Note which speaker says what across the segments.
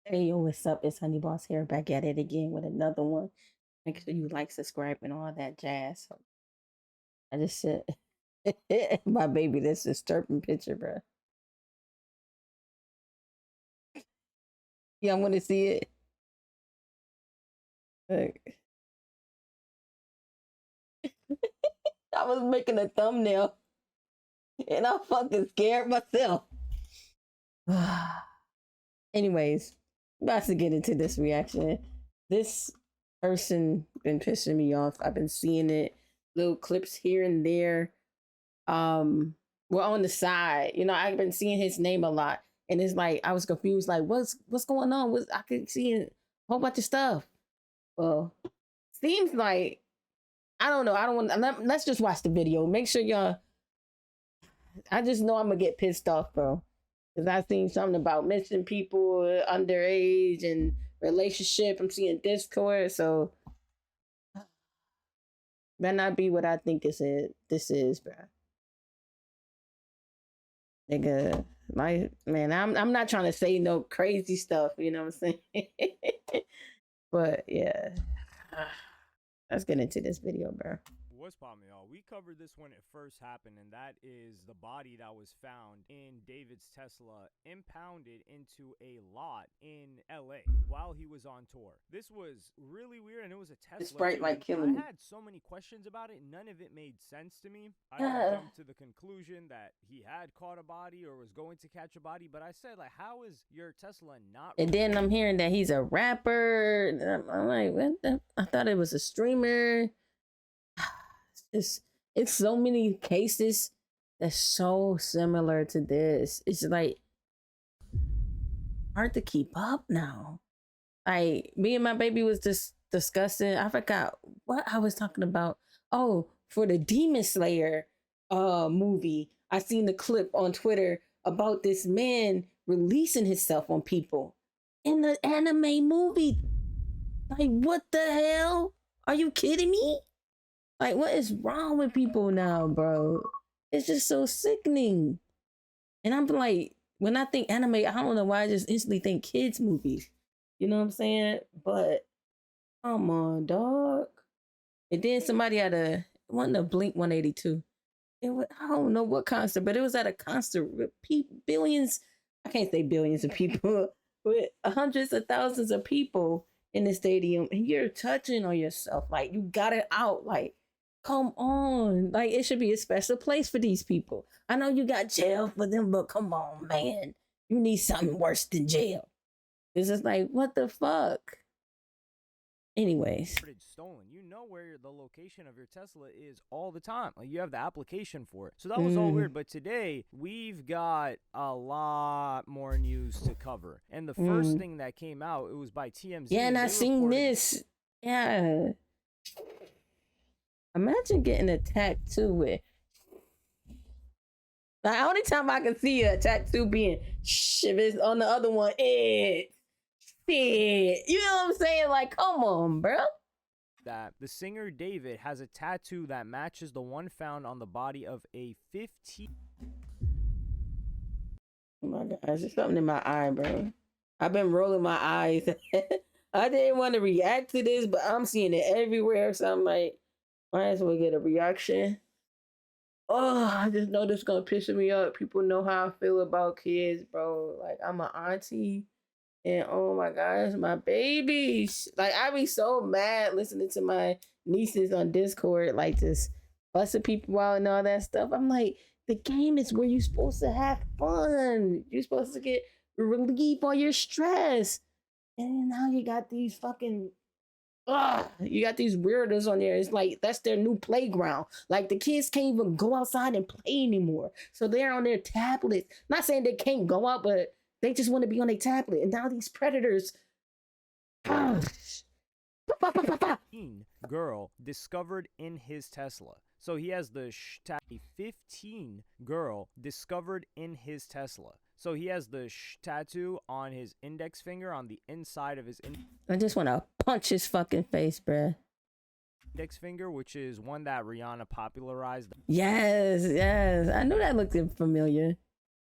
Speaker 1: Hey, yo, what's up? It's Hon3ybossw here, back at it again with another one. Make sure you like, subscribe, and all that jazz. So I just said, my baby, this disturbing picture, bro. Yeah, I want to see it. Look. I was making a thumbnail, and I fucking scared myself. Anyways, about to get into this reaction. This person been pissing me off. I've been seeing it, little clips here and there. Well, on the side, you know, I've been seeing his name a lot, and it's like I was confused. Like, what's going on? I could see a whole bunch of stuff. Well, seems like I don't know. I don't want. Let's just watch the video. Make sure y'all. I just know I'm gonna get pissed off, bro. Because I seen something about missing people underage and relationship. I'm seeing Discord, so that not be what I think this is, bro. Nigga, my man, I'm not trying to say no crazy stuff, you know what I'm saying? But yeah. Let's get into this video, bro.
Speaker 2: What's poppin', y'all? We covered this when it first happened, and that is the body that was found in David's Tesla impounded into a lot in LA while he was on tour. This was really weird, and it was a Tesla.
Speaker 1: It's bright like killing me.
Speaker 2: I had so many questions about it, none of it made sense to me. I jumped to the conclusion that he had caught a body or was going to catch a body, but I said, like, how is your Tesla not?
Speaker 1: And then I'm hearing that he's a rapper. I'm like, what the? I thought it was a streamer. It's so many cases that's so similar to this. It's like hard to keep up now. Like me and my baby was just discussing. I forgot what I was talking about. Oh, for the Demon Slayer movie, I seen the clip on Twitter about this man releasing himself on people in the anime movie. Like, what the hell? Are you kidding me? Like, what is wrong with people now, bro? It's just so sickening. And I'm like, when I think anime, I don't know why I just instantly think kids movies. You know what I'm saying? But come on, dog. And then somebody had wasn't a Blink 182. It was, I don't know what concert, but it was at a concert with billions. I can't say billions of people, with hundreds of thousands of people in the stadium, and you're touching on yourself. Like, you got it out. Like, come on. Like, it should be a special place for these people. I know you got jail for them, but come on, man. You need something worse than jail. It's just like, what the fuck? Anyways.
Speaker 2: Stolen. You know where the location of your Tesla is all the time. Like, you have the application for it. So that was all weird. But today, we've got a lot more news to cover. And the first thing that came out, it was by TMZ.
Speaker 1: Yeah, and I seen this. Yeah. Imagine getting a tattoo with. The only time I can see a tattoo being shivers on the other one, it's shit. You know what I'm saying? Like, come on, bro.
Speaker 2: That the singer David has a tattoo that matches the one found on the body of a 15.
Speaker 1: Oh my gosh, there's something in my eye, bro. I've been rolling my eyes. I didn't want to react to this, but I'm seeing it everywhere. So I'm like, might as well get a reaction. Oh, I just know this is gonna piss me up. People know how I feel about kids, bro. Like, I'm an auntie. And oh my gosh, my babies. Like, I be so mad listening to my nieces on Discord, like, just busting people out and all that stuff. I'm like, the game is where you're supposed to have fun. You're supposed to get relief on your stress. And now you got these fucking, you got these weirdos on there. It's like, that's their new playground. Like, the kids can't even go outside and play anymore. So they're on their tablets. Not saying they can't go out, but they just want to be on a tablet. And now these predators.
Speaker 2: Girl discovered in his Tesla. So he has the 15 girl discovered in his Tesla. So he has the tattoo on his index finger on the inside of his
Speaker 1: I just want to punch his fucking face, bruh.
Speaker 2: Index finger, which is one that Rihanna popularized.
Speaker 1: Yes. I knew that looked familiar.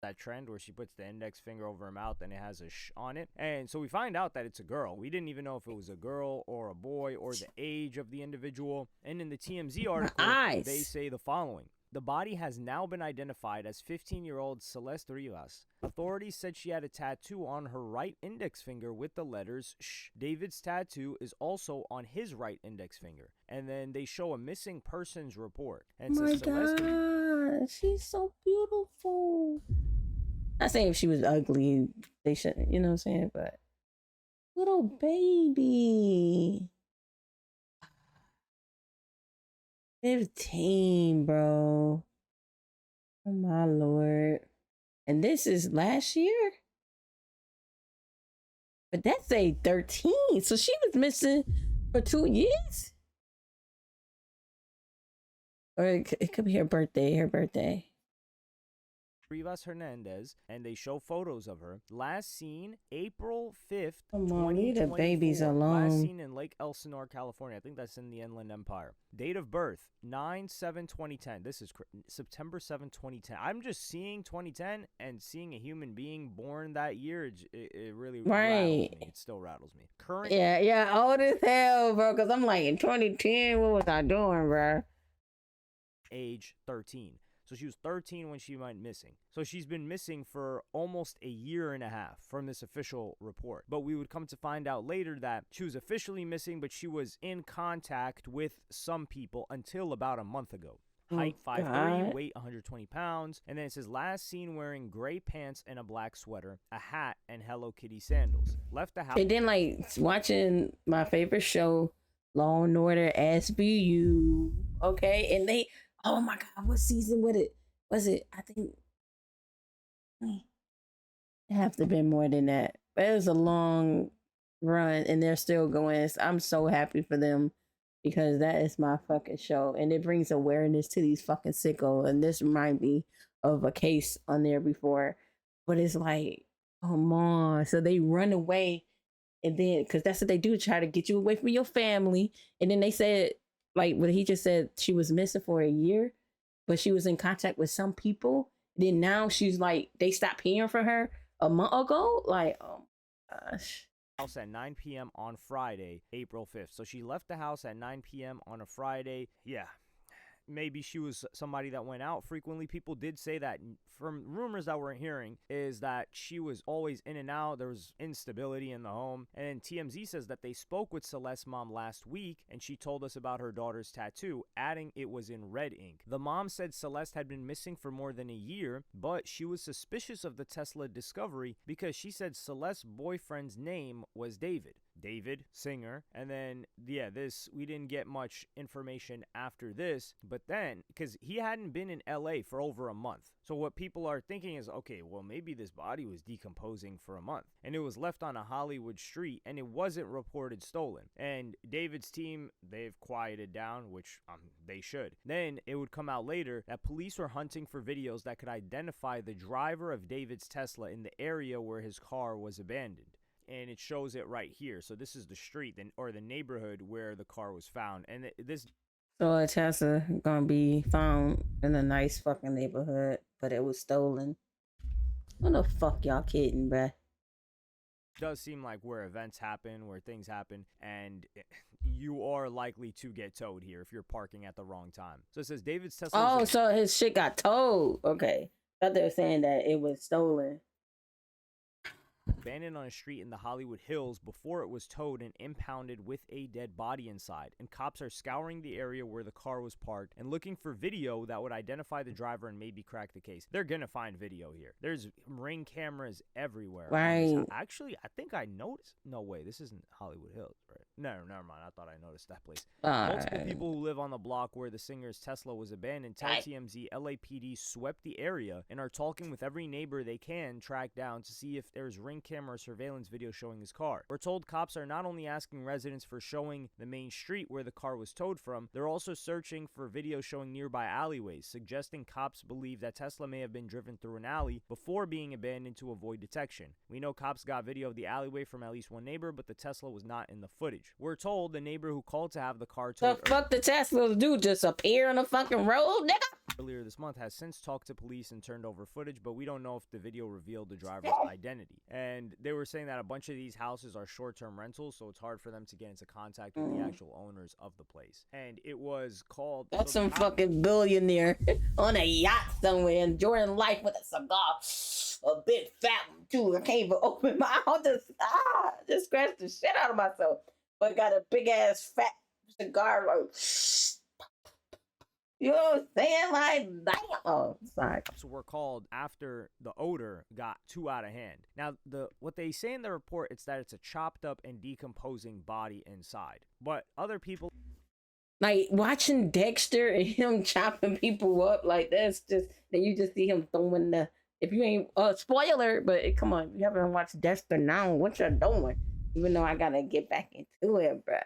Speaker 2: that trend where she puts the index finger over her mouth and it has a sh on it. And so we find out that it's a girl. We didn't even know if it was a girl or a boy or the age of the individual. And in the TMZ article, they say the following. The body has now been identified as 15-year-old Celeste Rivas. Authorities said she had a tattoo on her right index finger with the letters sh. David's tattoo is also on his right index finger. And then they show a missing persons report. And
Speaker 1: oh my God, she's so beautiful. Not saying if she was ugly, they shouldn't, you know what I'm saying? But little baby. 15, bro. Oh my Lord. And this is last year? But that's a 13. So she was missing for 2 years? Or it could be her birthday.
Speaker 2: Rivas Hernandez, and they show photos of her. Last seen April 5th,
Speaker 1: Come on, leave the babies alone.
Speaker 2: Last seen in Lake Elsinore, California. I think that's in the Inland Empire. Date of birth, 9/7/2010. This is September 7, 2010. I'm just seeing 2010 and seeing a human being born that year. It really rattles me. It still rattles me. Current.
Speaker 1: Yeah, old as hell, bro. Because I'm like, in 2010, what was I doing, bro?
Speaker 2: Age 13. So she was 13 when she went missing. So she's been missing for almost a year and a half from this official report. But we would come to find out later that she was officially missing, but she was in contact with some people until about a month ago. Height 5'3", weight 120 pounds. And then it says last seen wearing gray pants and a black sweater, a hat, and Hello Kitty sandals. Left the house.
Speaker 1: And then like watching my favorite show, Law and Order SVU. Okay, and they, oh my God, what season was it? I think it have to have been more than that. But it was a long run and they're still going. I'm so happy for them because that is my fucking show. And it brings awareness to these fucking sickos. And this reminds me of a case on there before. But it's like, come on. So they run away. And then, because that's what they do, try to get you away from your family. And then they said, like what he just said, she was missing for a year, but she was in contact with some people. Then now she's like, they stopped hearing from her a month ago. Like, oh my gosh.
Speaker 2: House at 9 p.m. on Friday, April 5th. So she left the house at 9 p.m. on a Friday. Yeah. Maybe she was somebody that went out frequently. People did say that from rumors that we're hearing is that she was always in and out. There was instability in the home. And then TMZ says that they spoke with Celeste's mom last week and she told us about her daughter's tattoo, adding it was in red ink. The mom said Celeste had been missing for more than a year, but she was suspicious of the Tesla discovery because she said Celeste's boyfriend's name was David, singer. And then, yeah, we didn't get much information after this, but then, because he hadn't been in LA for over a month. So what people are thinking is, okay, well, maybe this body was decomposing for a month and it was left on a Hollywood street and it wasn't reported stolen. And David's team, they've quieted down, which they should. Then it would come out later that police were hunting for videos that could identify the driver of David's Tesla in the area where his car was abandoned. And it shows it right here. So this is the street or the neighborhood where the car was found. And this.
Speaker 1: So a Tesla gonna be found in a nice fucking neighborhood, but it was stolen. What the fuck y'all kidding, bruh?
Speaker 2: Does seem like where events happen, where things happen, and you are likely to get towed here if you're parking at the wrong time. So it says David's Tesla.
Speaker 1: Oh, so his shit got towed. Okay. I thought they were saying that it was stolen.
Speaker 2: Abandoned on a street in the Hollywood Hills before it was towed and impounded with a dead body inside. And cops are scouring the area where the car was parked and looking for video that would identify the driver and maybe crack the case. They're gonna find video here. There's ring cameras everywhere.
Speaker 1: Right.
Speaker 2: Actually, I think I noticed. No way, this isn't Hollywood Hills, right? No, never mind. I thought I noticed that place. Multiple people who live on the block where the singer's Tesla was abandoned tell TMZ LAPD swept the area and are talking with every neighbor they can track down to see if there's ring camera surveillance video showing his car. We're told cops are not only asking residents for showing the main street where the car was towed from, they're also searching for video showing nearby alleyways, suggesting cops believe that Tesla may have been driven through an alley before being abandoned to avoid detection. We know cops got video of the alleyway from at least one neighbor, but the Tesla was not in the footage. We're told the neighbor who called to have the car towed.
Speaker 1: The fuck the Tesla do? Just appear on the fucking road, nigga?
Speaker 2: earlier this month has since talked to police and turned over footage, but we don't know if the video revealed the driver's identity. And they were saying that a bunch of these houses are short-term rentals, so it's hard for them to get into contact with the actual owners of the place. And it was called...
Speaker 1: That's some fucking billionaire on a yacht somewhere enjoying life with a cigar. A big fat one too. I can't even open my mouth. Just scratched the shit out of myself. But got a big ass fat cigar. Like, you know what I'm saying? Like, damn. Oh, sorry.
Speaker 2: So we're called after the odor got too out of hand. Now, what they say in the report, it's that it's a chopped up and decomposing body inside. But other people...
Speaker 1: Like, watching Dexter and him chopping people up, like, that's just... Then you just see him throwing the... If you ain't... spoiler, but come on. If you haven't watched Dexter now, what you're doing? Even though I gotta get back into it, bruh.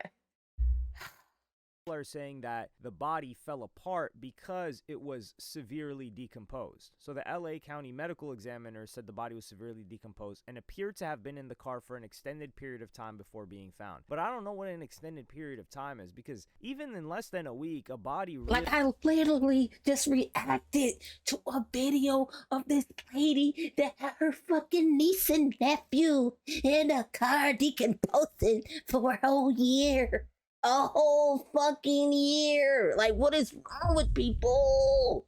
Speaker 2: Are saying that the body fell apart because it was severely decomposed. So the LA County medical examiner said the body was severely decomposed and appeared to have been in the car for an extended period of time before being found. But I don't know what an extended period of time is, because even in less than a week, a body really...
Speaker 1: Like, I literally just reacted to a video of this lady that had her fucking niece and nephew in a car decomposing for a whole year. A whole fucking year. Like, what is wrong with people?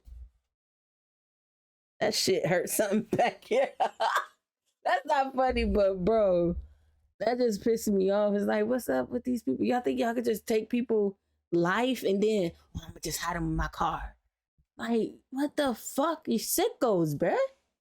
Speaker 1: That shit hurt something back here. That's not funny, but bro, that just pissed me off. It's like, what's up with these people? Y'all think y'all could just take people life and then, I'm gonna just hide them in my car? Like, what the fuck? You sickos, bruh.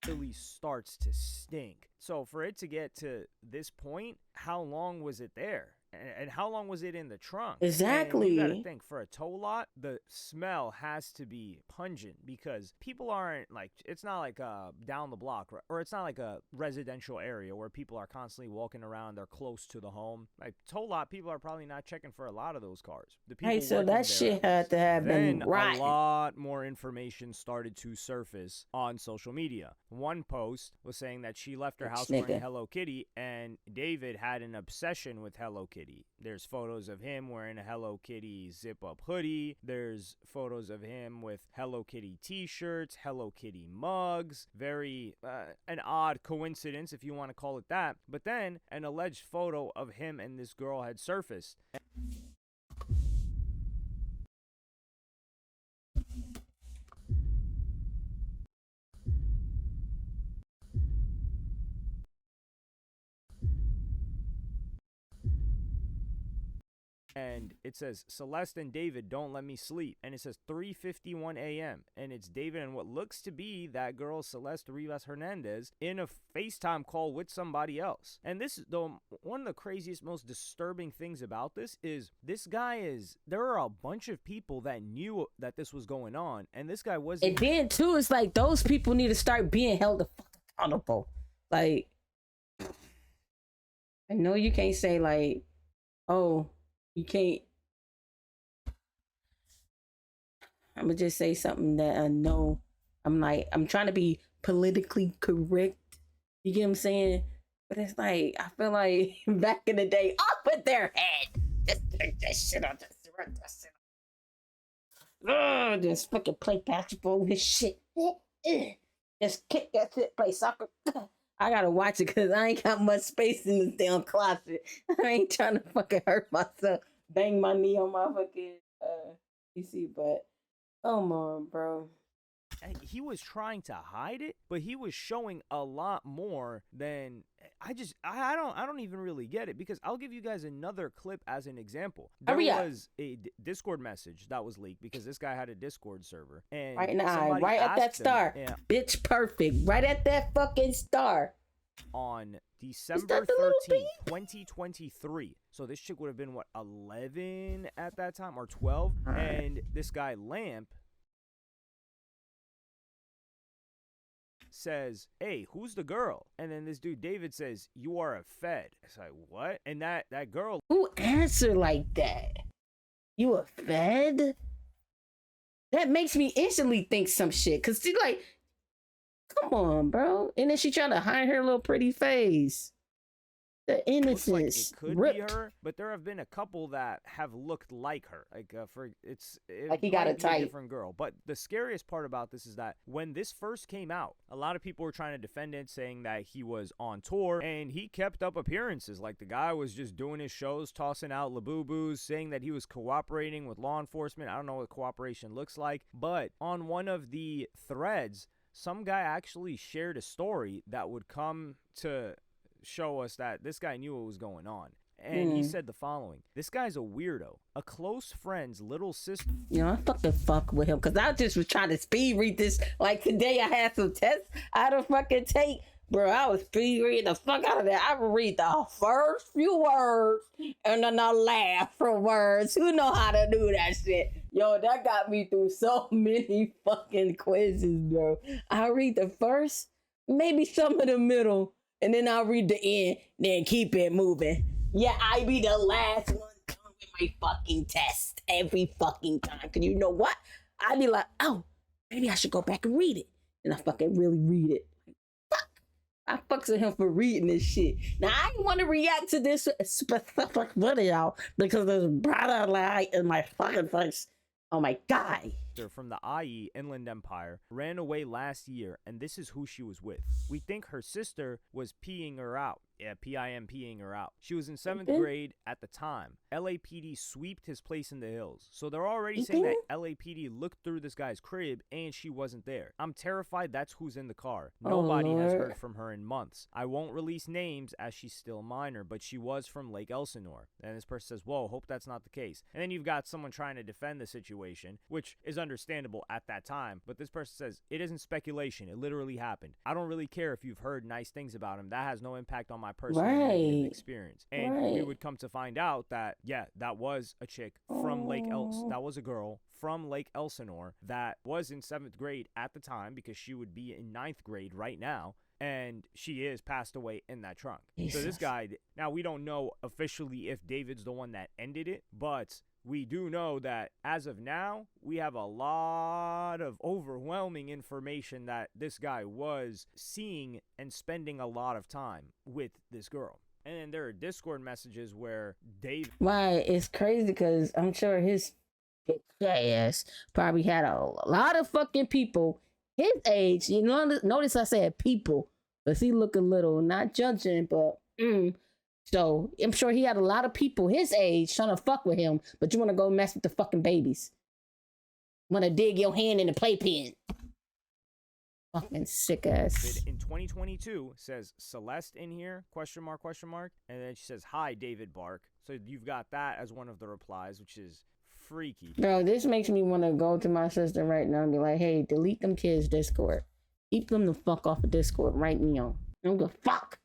Speaker 2: Really starts to stink. So for it to get to this point, how long was it there? And how long was it in the trunk?
Speaker 1: Exactly.
Speaker 2: And you gotta think, for a tow lot, the smell has to be pungent, because people aren't like, it's not like down the block, or it's not like a residential area where people are constantly walking around, they're close to the home. Like, tow lot, people are probably not checking for a lot of those cars. The people
Speaker 1: so that shit had to have been right.
Speaker 2: A lot more information started to surface on social media. One post was saying that she left her house wearing Hello Kitty, and David had an obsession with Hello Kitty. There's photos of him wearing a Hello Kitty zip-up hoodie. There's photos of him with Hello Kitty t-shirts, Hello Kitty mugs. Very an odd coincidence, if you want to call it that. But then an alleged photo of him and this girl had surfaced. And it says, Celeste and David don't let me sleep. And it says 3:51 a.m. And it's David and what looks to be that girl, Celeste Rivas Hernandez, in a FaceTime call with somebody else. And this is one of the craziest, most disturbing things about this is there are a bunch of people that knew that this was going on. And this guy wasn't.
Speaker 1: And then too, it's like those people need to start being held the fuck accountable. Like, I know you can't say like, oh, you can't. I'm gonna just say something that I know. I'm trying to be politically correct. You get what I'm saying? But it's like, I feel like back in the day, up with their head. Just take that shit on. Just fucking play basketball with shit. Just kick that shit, play soccer. I gotta watch it because I ain't got much space in this damn closet. I ain't trying to fucking hurt myself, bang my knee on my fucking PC, but come on, bro.
Speaker 2: He was trying to hide it, but he was showing a lot more than I don't even really get it, because I'll give you guys another clip as an example. There was a Discord message that was leaked because this guy had a Discord server, and
Speaker 1: right now, right at that star, bitch, perfect, right at that fucking star.
Speaker 2: On December 13th, 2023. So this chick would have been what, 11 at that time, or 12, and this guy Lamp says, hey, who's the girl? And then this dude David says, you are a fed. It's like, what? And that girl,
Speaker 1: who answered like that? You a fed? That makes me instantly think some shit, because she's like, come on, bro. And then she trying to hide her little pretty face. The
Speaker 2: looks like it
Speaker 1: innocence
Speaker 2: could
Speaker 1: ripped.
Speaker 2: be her, but there have been a couple that have looked like her. Like it
Speaker 1: Like he got a
Speaker 2: might be a
Speaker 1: type.
Speaker 2: different girl. But the scariest part about this is that when this first came out, a lot of people were trying to defend it, saying that he was on tour and he kept up appearances. Like the guy was just doing his shows, tossing out labubu's, saying that he was cooperating with law enforcement. I don't know what cooperation looks like, but on one of the threads, some guy actually shared a story that would come to show us that this guy knew what was going on. And he said the following: this guy's a weirdo. A close friend's little sister.
Speaker 1: You know, I fucking fuck with him because I just was trying to speed read this. Like today, I had some tests I had to fucking take. Bro, I was speed reading the fuck out of that. I would read the first few words and then I laugh for words. Who know how to do that shit? Yo, that got me through so many fucking quizzes, bro. I read the first, maybe some of the middle, and then I'll read the end, then keep it moving. Yeah, I be the last one coming with my fucking test every fucking time. Cause you know what? I be like, oh, maybe I should go back and read it. And I fucking really read it. Fuck. I fucks with him for reading this shit. Now, I didn't want to react to this specific video because there's brighter light in my fucking face. Oh my God.
Speaker 2: From the IE Inland Empire ran away last year, and this is who she was with. We think her sister was peeing her out. Yeah, PIMPing her out. She was in 7th grade at the time. LAPD sweeped his place in the hills. So they're already saying that LAPD looked through this guy's crib and she wasn't there. I'm terrified that's who's in the car. Nobody has heard from her in months. I won't release names as she's still minor, but she was from Lake Elsinore. And this person says, whoa, hope that's not the case. And then you've got someone trying to defend the situation, which is understandable at that time. But this person says, it isn't speculation. It literally happened. I don't really care if you've heard nice things about him. That has no impact on my personal experience. And we would come to find out that, yeah, that was a chick from that was a girl from Lake Elsinore that was in 7th grade at the time, because she would be in 9th grade right now. And she is passed away in that trunk. Jesus. So this guy, now we don't know officially if David's the one that ended it, but we do know that as of now, we have a lot of overwhelming information that this guy was seeing and spending a lot of time with this girl. And then there are Discord messages where Dave...
Speaker 1: Why, it's crazy because I'm sure his ass probably had a lot of fucking people his age. You know, notice I said people, because he look a little, not judging, but... So I'm sure he had a lot of people his age trying to fuck with him, but you want to go mess with the fucking babies. Want to dig your hand in the playpen. Fucking sick ass.
Speaker 2: In 2022 says Celeste in here, question mark, and then she says, hi, David Bark. So you've got that as one of the replies, which is freaky.
Speaker 1: Bro, this makes me want to go to my sister right now and be like, hey, delete them kids' Discord. Keep them the fuck off of Discord right now. I'm gonna fuck.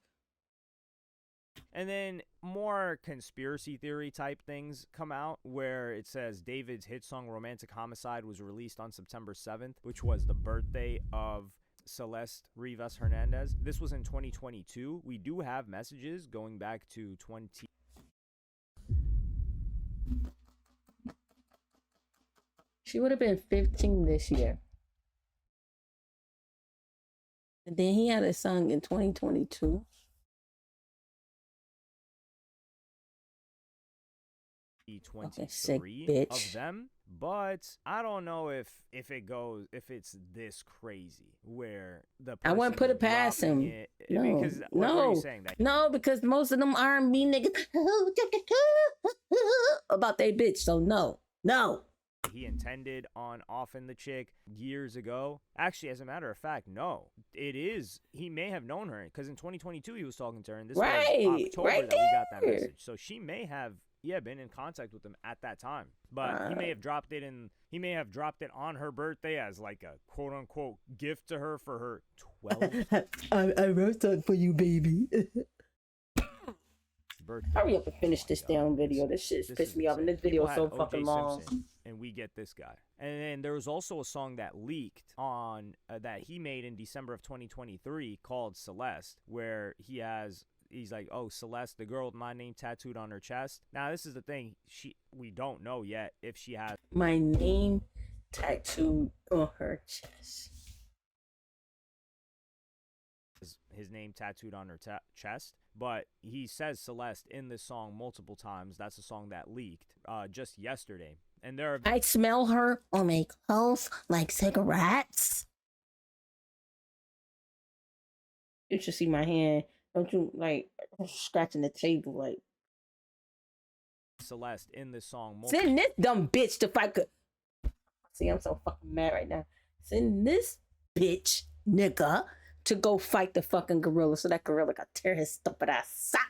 Speaker 2: And then more conspiracy theory type things come out where it says David's hit song Romantic Homicide was released on September 7th, which was the birthday of Celeste Rivas Hernandez. This was in 2022. We do have messages going back to 20.
Speaker 1: She would have been 15 this year. And then he had a song in 2022.
Speaker 2: Sick of them, but I don't know if it's this crazy where the person
Speaker 1: I wouldn't put it past him.
Speaker 2: Because what are you saying that?
Speaker 1: No, because most of them R&B niggas about they bitch. So no.
Speaker 2: He intended on offing the chick years ago. Actually, as a matter of fact, no. It is. He may have known her because in 2022 he was talking to her, and this was October that we got that message. So she may have. Been in contact with him at that time, but he may have dropped it on her birthday as like a quote unquote gift to her for her 12th.
Speaker 1: I wrote something for you, baby.
Speaker 2: Birthday.
Speaker 1: Hurry up and finish this damn video. This shit's pissed me off, and this video is so fucking long.
Speaker 2: Simpson, and we get this guy. And then there was also a song that leaked on that he made in December of 2023 called Celeste, where he's like, oh, Celeste, the girl with my name tattooed on her chest. Now, this is the thing. We don't know yet if she has
Speaker 1: my name tattooed on her chest.
Speaker 2: His name tattooed on her chest. but he says Celeste in this song multiple times. That's a song that leaked just yesterday. And there are...
Speaker 1: I smell her on my clothes like cigarettes. You should see my hand. Don't you like scratching the table like
Speaker 2: Celeste in this song.
Speaker 1: Send this dumb bitch to fight. See, I'm so fucking mad right now. Send this bitch nigga to go fight the fucking gorilla so that gorilla got tear his stupid ass out.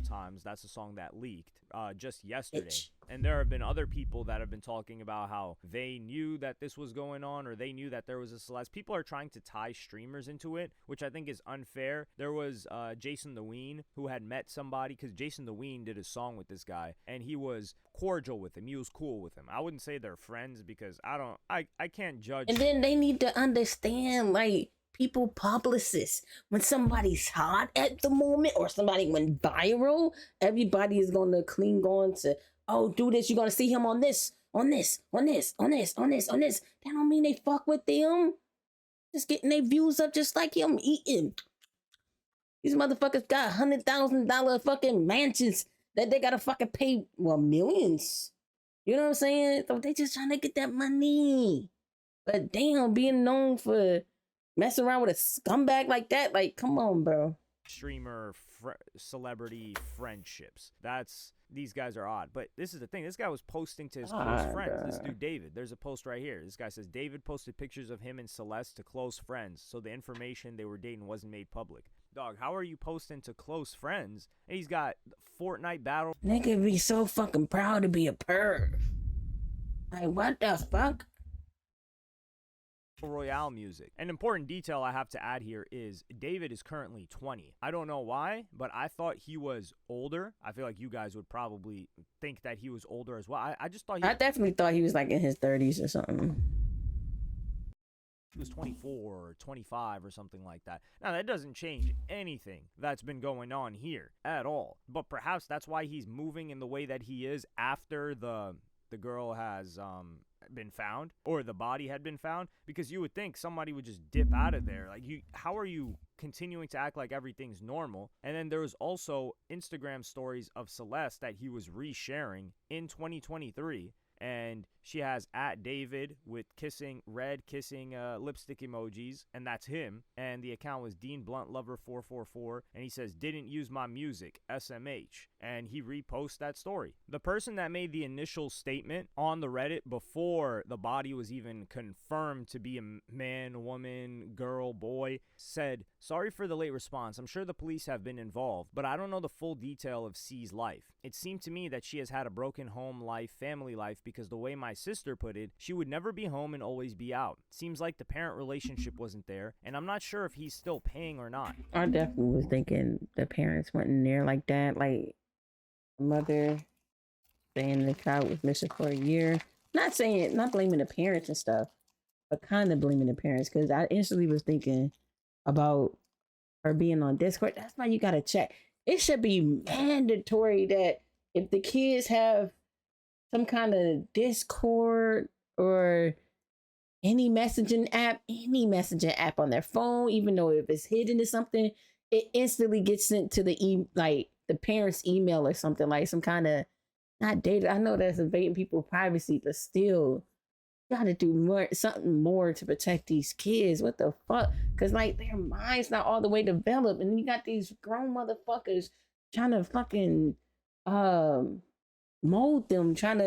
Speaker 2: Times. That's a song that leaked just yesterday. And there have been other people that have been talking about how they knew that this was going on, or they knew that there was a Celeste. People are trying to tie streamers into it, which I think is unfair. There was Jason the Ween, who had met somebody, because Jason the Ween did a song with this guy, and he was cordial with him. He was cool with him. I wouldn't say they're friends, because I can't judge.
Speaker 1: And then they need to understand, like, people publicists, when somebody's hot at the moment or somebody went viral, everybody is going to cling on to, oh, do this, you're going to see him on this. That don't mean they fuck with them. Just getting their views up just like him eating. These motherfuckers got $100,000 fucking mansions that they gotta fucking pay, well, millions. You know what I'm saying? So they just trying to get that money. But damn, being known for messing around with a scumbag like that, like, come on, bro.
Speaker 2: Streamer celebrity friendships. These guys are odd. But this is the thing. This guy was posting to his close friends. This dude David. There's a post right here. This guy says David posted pictures of him and Celeste to close friends, so the information they were dating wasn't made public. Dog, how are you posting to close friends? And he's got Fortnite battle.
Speaker 1: Nigga be so fucking proud to be a perv. Like, what the fuck?
Speaker 2: Royale music. An important detail I have to add here is David is currently 20. I don't know why, but I thought he was older. I feel like you guys would probably think that he was older as well. I just thought
Speaker 1: I definitely thought he was like in his 30s or something.
Speaker 2: He was 24 or 25 or something like that. Now, that doesn't change anything that's been going on here at all. But perhaps that's why he's moving in the way that he is after the girl has been found, or the body had been found, because you would think somebody would just dip out of there. Like, how are you continuing to act like everything's normal? And then there was also Instagram stories of Celeste that he was resharing in 2023, and she has @David with red kissing lipstick emojis, and that's him. And the account was Dean Blunt Lover 444, and he says, didn't use my music, SMH, and he reposts that story. The person that made the initial statement on the Reddit before the body was even confirmed to be a man, woman, girl, boy, said, sorry for the late response. I'm sure the police have been involved, but I don't know the full detail of C's life. It seemed to me that she has had a broken home life, family life, because the way my sister put it, she would never be home and always be out. Seems like the parent relationship wasn't there, and I'm not sure if he's still paying or not.
Speaker 1: I definitely was thinking the parents went in there like that, like mother saying the child was missing for a year. Not blaming the parents and stuff, but kind of blaming the parents, because I instantly was thinking about her being on Discord. That's why you gotta check. It should be mandatory that if the kids have some kind of Discord or any messaging app on their phone, even though if it's hidden or something, it instantly gets sent to the parents' email or something, like some kind of, not data. I know that's invading people's privacy, but still, you gotta do something more to protect these kids. What the fuck? Because like their mind's not all the way developed, and you got these grown motherfuckers trying to fucking mold them, I'm trying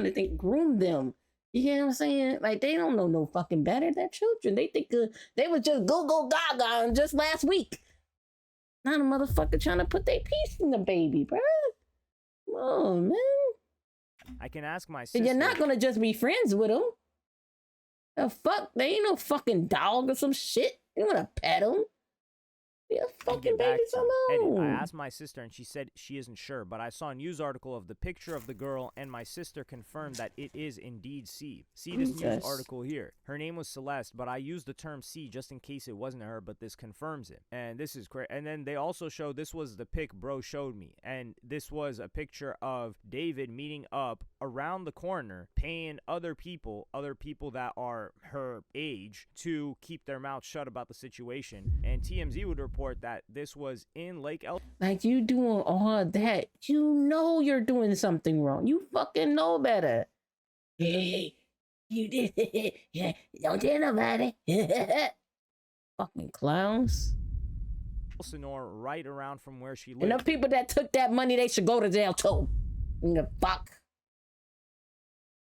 Speaker 1: to think, groom them. You know what I'm saying? Like, they don't know no fucking better. They're children. They think they was just go gaga just last week. Not a motherfucker trying to put their piece in the baby, bro. Come on, man.
Speaker 2: I can ask my sister.
Speaker 1: And you're not gonna just be friends with them. The fuck? They ain't no fucking dog or some shit. You wanna pet them? Yeah, fucking babies alone.
Speaker 2: I asked my sister, and she said she isn't sure, but I saw a news article of the picture of the girl, and my sister confirmed that it is indeed C. See this news article here. Her name was Celeste, but I used the term C just in case it wasn't her, but this confirms it. And this is crazy. And then they also showed, this was the pic bro showed me, and this was a picture of David meeting up around the corner, paying other people that are her age, to keep their mouth shut about the situation. And TMZ would report report that this was in Lake El.
Speaker 1: Like, you doing all that, you know you're doing something wrong. You fucking know better. Hey, you did it. Yeah, don't tell nobody. Fucking clowns.
Speaker 2: Elsinore, right around from where she lived.
Speaker 1: And the people that took that money, they should go to jail too. The fuck.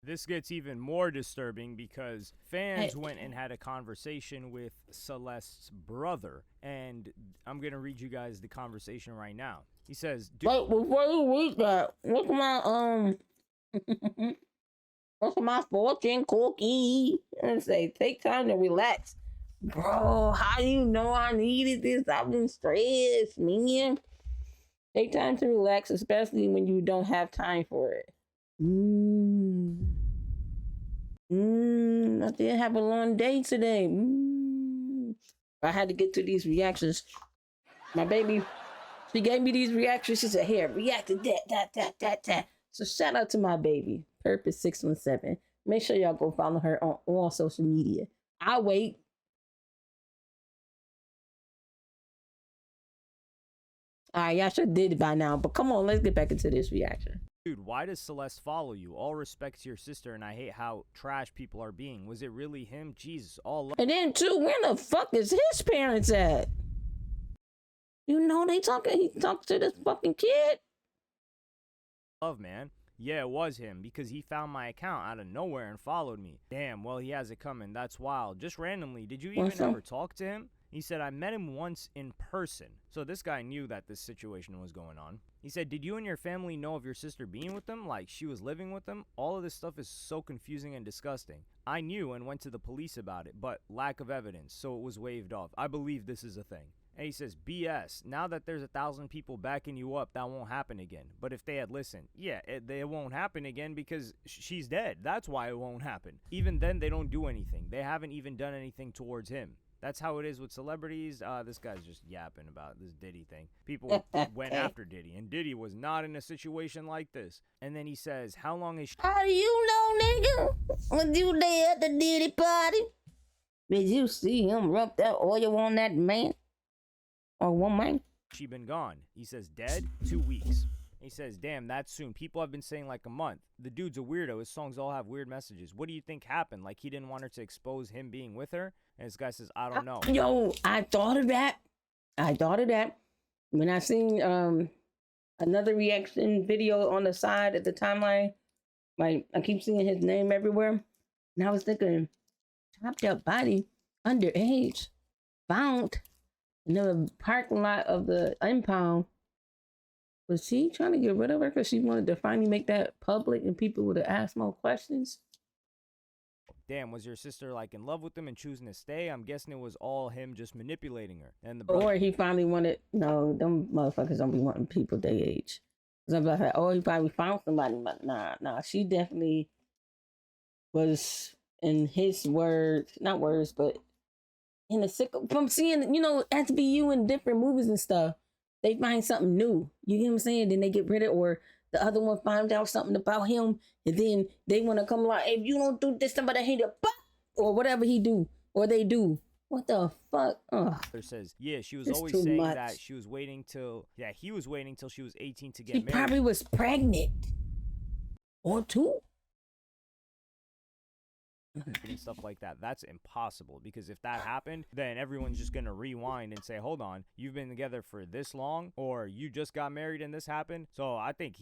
Speaker 2: This gets even more disturbing because fans went and had a conversation with Celeste's brother, and I'm gonna read you guys the conversation right now. He says,
Speaker 1: "Wait, before you read that, what's my what's my fortune cookie?" And say, "Take time to relax, bro. How you know I needed this? I've been stressed, man. Take time to relax, especially when you don't have time for it." I did have a long day today. I had to get to these reactions. My baby, she gave me these reactions. She said, "Here, react to that. So shout out to my baby, Purpose617. Make sure y'all go follow her on all social media. I'll wait. All right, y'all should did it by now. But come on, let's get back into this reaction.
Speaker 2: Dude, why does Celeste follow you? All respect to your sister, and I hate how trash people are being. Was it really him? Jesus, all love.
Speaker 1: And then, too, where the fuck is his parents at? You know he talked to this fucking kid.
Speaker 2: Love, man. Yeah, it was him, because he found my account out of nowhere and followed me. Damn, well, he has it coming. That's wild. Just randomly, did you even ever talk to him? He said, "I met him once in person." So this guy knew that this situation was going on. He said, "Did you and your family know of your sister being with them? Like she was living with them?" All of this stuff is so confusing and disgusting. I knew and went to the police about it, but lack of evidence, so it was waived off. I believe this is a thing. And he says, "BS. Now that there's 1,000 people backing you up, that won't happen again." But if they had listened, yeah, it won't happen again because she's dead. That's why it won't happen. Even then, they don't do anything. They haven't even done anything towards him. That's how it is with celebrities. This guy's just yapping about this Diddy thing. People went after Diddy, and Diddy was not in a situation like this. And then he says, "How long is she?"
Speaker 1: How do you know, nigga? Was you there at the Diddy party? Did you see him rub that oil on that man? Or woman?
Speaker 2: She been gone. He says, "Dead? 2 weeks." He says, "Damn, that's soon. People have been saying like a month. The dude's a weirdo. His songs all have weird messages. What do you think happened? Like he didn't want her to expose him being with her?" And this guy says, "I don't know."
Speaker 1: Yo, I thought of that. When I seen another reaction video on the side of the timeline. Like, I keep seeing his name everywhere. And I was thinking, chopped up body, underage, found in the parking lot of the impound. Was she trying to get rid of her because she wanted to finally make that public and people would have asked more questions?
Speaker 2: Damn, was your sister like in love with him and choosing to stay? I'm guessing it was all him just manipulating her. And the brother,
Speaker 1: or he finally wanted, no, them motherfuckers don't be wanting people their age. Cause I'm like, oh, he probably found somebody, but nah, she definitely was, in his words, not words, but in the sick, from seeing, SBU in different movies and stuff, they find something new. You get what I'm saying? Then they get rid of, or the other one finds out something about him, and then they want to come like, if you don't do this, somebody hate it, or whatever he do, or they do. What the fuck?
Speaker 2: Says, yeah, she was always saying that she was waiting till, he was waiting till she was 18 to get married.
Speaker 1: She probably was pregnant. Or two.
Speaker 2: And stuff like that. That's impossible, because if that happened, then everyone's just gonna rewind and say, hold on, you've been together for this long, or you just got married and this happened. So I think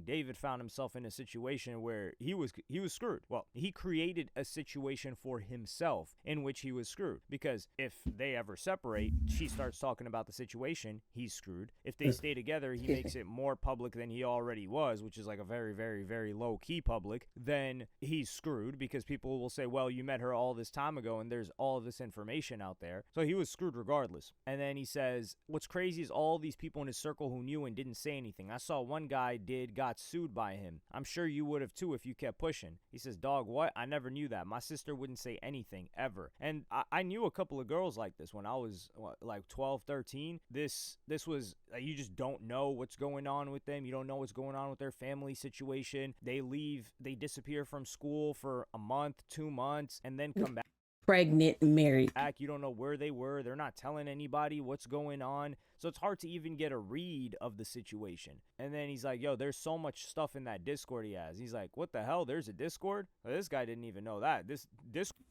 Speaker 2: David found himself in a situation where he was screwed. Well, he created a situation for himself in which he was screwed, because if they ever separate, she starts talking about the situation, he's screwed. If they stay together, he makes it more public than he already was, which is like a very, very, very low key public, then he's screwed, because people will say, well, you met her all this time ago and there's all of this information out there. So he was screwed regardless. And then he says, what's crazy is all these people in his circle who knew and didn't say anything. I saw one guy got sued by him. I'm sure you would have too if you kept pushing. He says, dog, what? I never knew that. My sister wouldn't say anything ever. And I knew a couple of girls like this when I was like 12, 13. This was, you just don't know what's going on with them. You don't know what's going on with their family situation. They leave, they disappear from school for a month, 2 months, and then come back.
Speaker 1: pregnant and married.
Speaker 2: You don't know where they were. They're not telling anybody what's going on. So it's hard to even get a read of the situation. And then he's like, yo, there's so much stuff in that Discord he has. He's like, what the hell? There's a Discord? Well, this guy didn't even know that. This Discord.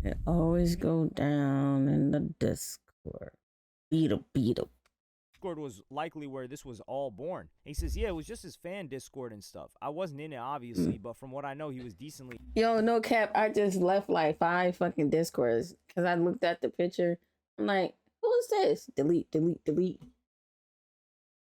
Speaker 1: It always go down in the Discord. Beetle.
Speaker 2: Discord was likely where this was all born. And he says, yeah, it was just his fan Discord and stuff. I wasn't in it, obviously, but from what I know, he was decently...
Speaker 1: Yo, no cap, I just left like 5 fucking Discords because I looked at the picture. I'm like, who is this? Delete.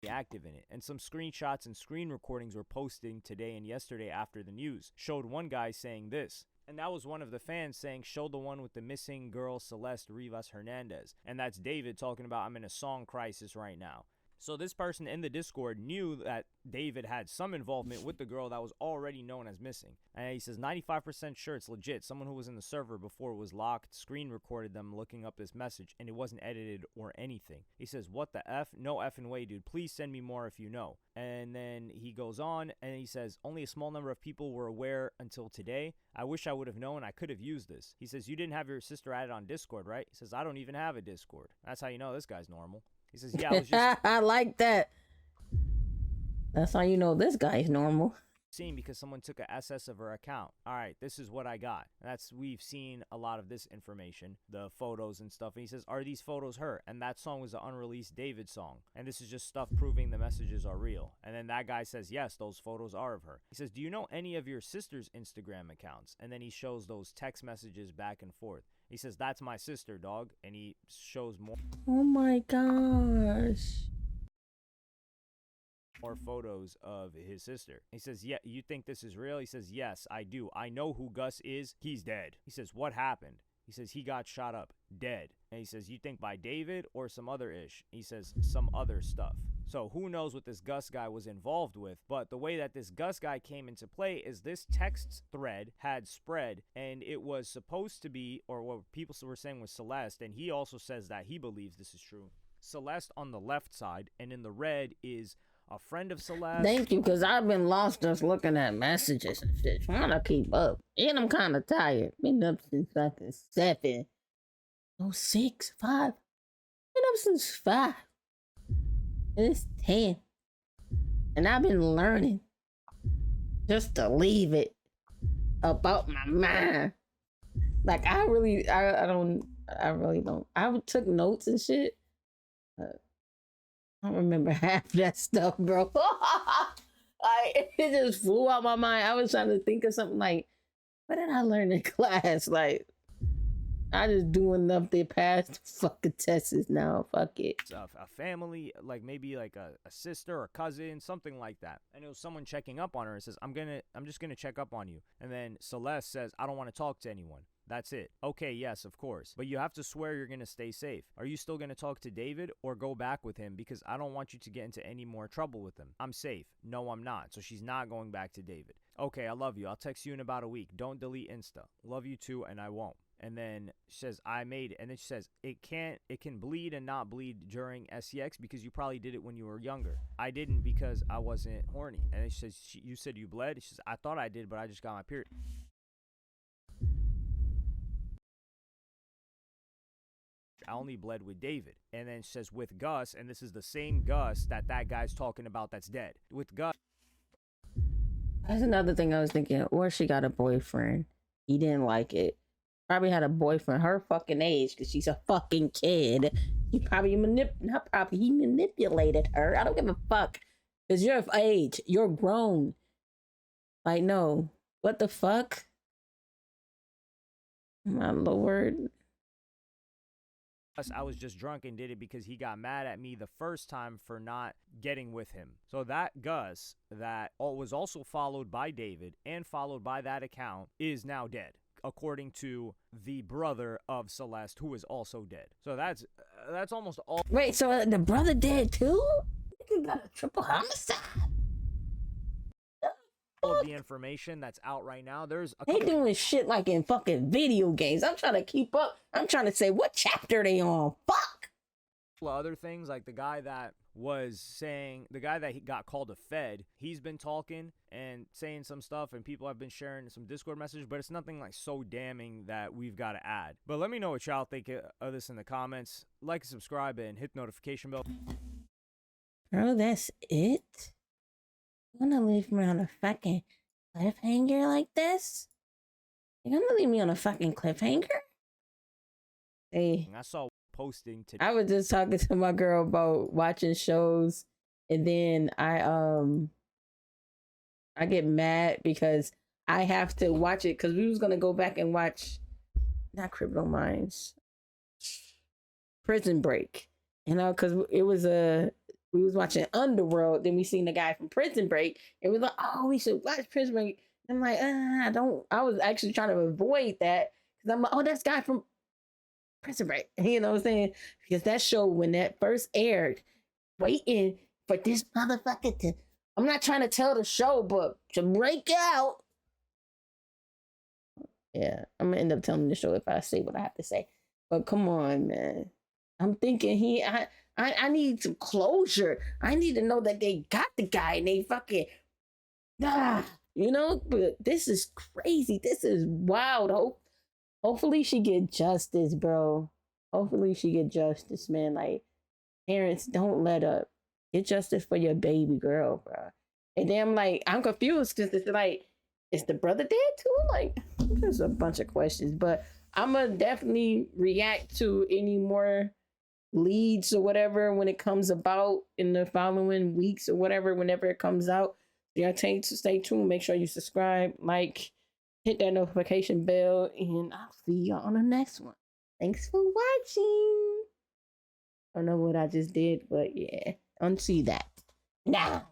Speaker 2: active in it. And some screenshots and screen recordings were posting today and yesterday after the news. Showed one guy saying this. And that was one of the fans saying, show the one with the missing girl, Celeste Rivas Hernandez. And that's David talking about, I'm in a song crisis right now. So this person in the Discord knew that David had some involvement with the girl that was already known as missing. And he says 95% sure it's legit. Someone who was in the server before it was locked screen recorded them looking up this message, and it wasn't edited or anything. He says, what the F? No effing way, dude. Please send me more if you know. And then he goes on and he says, only a small number of people were aware until today. I wish I would have known. I could have used this. He says, you didn't have your sister added on Discord, right? He says, I don't even have a Discord. That's how you know this guy's normal. He says, yeah, I was just...
Speaker 1: I like that. That's how you know this guy's normal.
Speaker 2: Seen because someone took a SS of her account. All right, this is what I got. We've seen a lot of this information, the photos and stuff. And he says, are these photos her? And that song was an unreleased David song. And this is just stuff proving the messages are real. And then that guy says, yes, those photos are of her. He says, do you know any of your sister's Instagram accounts? And then he shows those text messages back and forth. He says, that's my sister, dog. And he shows more.
Speaker 1: Oh my gosh.
Speaker 2: More photos of his sister. He says, yeah, you think this is real? He says, yes, I do. I know who Gus is. He's dead. He says, what happened? He says, he got shot up, dead. And he says, you think by David or some other ish? He says, some other stuff. So who knows what this Gus guy was involved with, but the way that this Gus guy came into play is this text thread had spread, and it was supposed to be, or what people were saying was Celeste, and he also says that he believes this is true. Celeste on the left side, and in the red is a friend of Celeste.
Speaker 1: Thank you, because I've been lost just looking at messages and shit, trying to keep up. And I'm kind of tired. Been up since fucking 7. Oh, 6, 5. Been up since 5. And it's 10. And I've been learning just to leave it about my mind. Like, I really don't. I took notes and shit. I don't remember half that stuff, bro. It just flew out my mind. I was trying to think of something like, what did I learn in class? Like, I just doing enough to pass the fucking tests now. Fuck it.
Speaker 2: A family, like maybe like a sister or cousin, something like that. And it was someone checking up on her and says, I'm just gonna check up on you. And then Celeste says, I don't want to talk to anyone. That's it. Okay, yes, of course. But you have to swear you're going to stay safe. Are you still going to talk to David or go back with him? Because I don't want you to get into any more trouble with him. I'm safe. No, I'm not. So she's not going back to David. Okay, I love you. I'll text you in about a week. Don't delete Insta. Love you too, and I won't. And then she says, I made it. And then she says, it can bleed and not bleed during SEX because you probably did it when you were younger. I didn't because I wasn't horny. And then she says, you said you bled? She says, I thought I did, but I just got my period. I only bled with David. And then she says with Gus, and this is the same Gus that guy's talking about that's dead. With Gus.
Speaker 1: That's another thing I was thinking. Or she got a boyfriend. He didn't like it. Probably had a boyfriend her fucking age because she's a fucking kid. He manipulated her. I don't give a fuck. Because you're of age. You're grown. Like, no. What the fuck? My lord.
Speaker 2: I was just drunk and did it because he got mad at me the first time for not getting with him. So that Gus that was also followed by David and followed by that account is now dead, according to the brother of Celeste, who is also dead. So that's almost all.
Speaker 1: Wait, so the brother dead too? You got a triple homicide.
Speaker 2: All of the information that's out right now. There's
Speaker 1: they doing shit like in fucking video games. I'm trying to keep up. I'm trying to say what chapter they on. Fuck.
Speaker 2: Other things like the guy that was saying, the guy that he got called a Fed, he's been talking and saying some stuff, and people have been sharing some Discord messages, but it's nothing like so damning that we've got to add. But let me know what y'all think of this in the comments. Like, subscribe, and hit the notification bell.
Speaker 1: Bro, that's it? You gonna leave me on a fucking cliffhanger like this? You gonna leave me on a fucking cliffhanger? Hey,
Speaker 2: I saw posting today.
Speaker 1: I was just talking to my girl about watching shows, and then I get mad because I have to watch it because we was gonna go back and watch not Criminal Minds, Prison Break, you know, because it was we was watching Underworld, then we seen the guy from Prison Break, and we was like, oh, we should watch Prison Break. I'm like, I was actually trying to avoid that because I'm like, oh, that's guy from Prison Break. You know what I'm saying? Because that show, when that first aired, waiting for this motherfucker to, I'm not trying to tell the show, but to break out. Yeah, I'm gonna end up telling the show if I say what I have to say. But come on, man. I'm thinking I need some closure. I need to know that they got the guy and they fucking you know, but this is crazy. This is wild. Hopefully she get justice, bro. Hopefully she get justice, man. Like, parents, don't let up. Get justice for your baby girl, bro. And then I'm like, I'm confused because it's like, is the brother dead too? Like, there's a bunch of questions, but I'm gonna definitely react to any more leads or whatever when it comes about in the following weeks or whatever, whenever it comes out. Yeah, stay tuned. Make sure you subscribe, like, hit that notification bell, and I'll see you on the next one. Thanks for watching. I don't know what I just did, but yeah, unsee that now.